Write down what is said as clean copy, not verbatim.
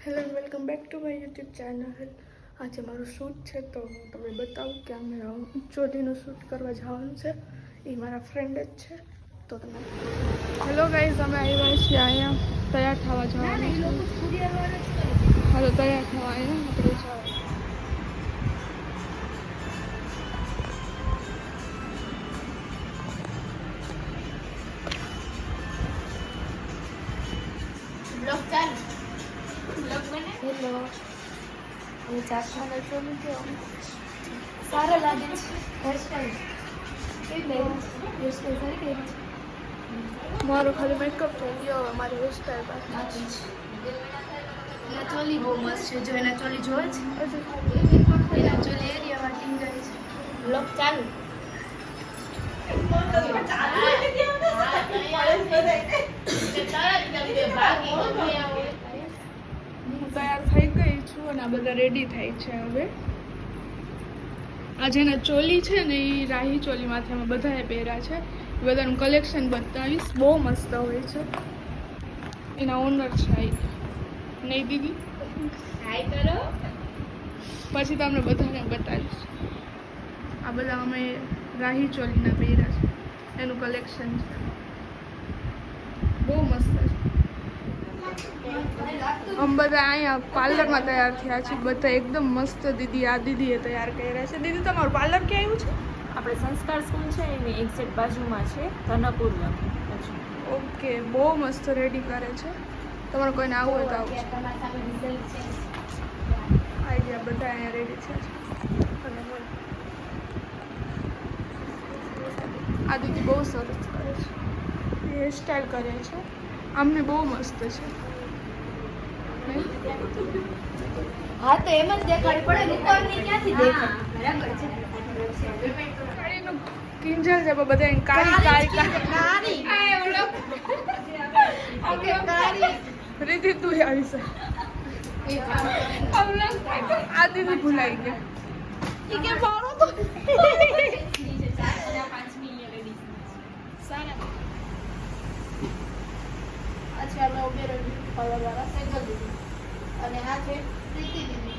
Hello welcome back to my YouTube channel. આજે મારું shoot છે તો હું તમને બતાવું કે અમે ચોલીનું શૂટ કરવા જવાનું છે. એ મારા ફ્રેન્ડ જ છે. તો તમે હેલો ગાઈઝ, અમે આવ્યા છીએ અહીંયા તૈયાર થવા જવાનું છે. હાલો તૈયાર થવા અહીંયા આપણે જવાનું. હેલો, હું ચાખવાના ચોલી કેવું સારા લાગે છે. હેરસ્ટાઈલ સારી કરી છે. મારો ખાલી મેકઅપ થઈ ગયો, હવે મારી હેરસ્ટાઈલ બાકી છે. એના ચોલી બહુ મસ્ત છે. જો એના ચોલી જોવે છે, એના ચોલી એરિયામાં ટીંગાય છે. બ્લોગ ચાલુ. હું તૈયાર થઈ ગઈ છું અને આ બધા રેડી થાય છે. હવે આ જેના ચોલી છે ને એ રાહી ચોલીમાંથી અમે બધાએ પહેર્યા છે. એ બધાનું કલેક્શન બતાવીશ. બહુ મસ્ત હોય છે. એના ઓનર છે નહીં દીદી. હાય કરો. પછી તમને બધાને બતાવીશ. આ બધા અમે રાહી ચોલીના પહેર્યા છે. એનું કલેક્શન છે. બહુ મસ્ત છે. અમે બધા અહીંયા પાર્લરમાં તૈયાર થયા છે. બધા એકદમ મસ્ત. દીદી આ દીદીએ તૈયાર કર્યા છે. દીદી તમારું પાર્લર ક્યાં આવ્યું છે? આપણે સંસ્કાર સ્કૂલ છે એની એક્ઝેક્ટ બાજુમાં છે ધનપુર. ઓકે, બહુ મસ્ત રેડી કરે છે. તમારે કોઈને આવવું હોય તો આવું. આઈડિયા બધા અહીંયા રેડી છે. અને આ દીદી બહુ સરસ કરે છે. હેરસ્ટાઈલ કરે છે. આમને બહુ મસ્ત છે. હા તો એમ જ દેખાડી પડે ને, ઉપરની ક્યાંથી દેખાય? કાળીનું કિંજલ છે પણ બધા એને કાળી રીતિ તું આવી છે. આ દીદી ભૂલાઈ ગયા. કે મારો તો અચ્છા, અમે ઉભે રહી પાર્લર વાળા સાયકલ દીધી અને આ છે પ્રીતિ દીદી.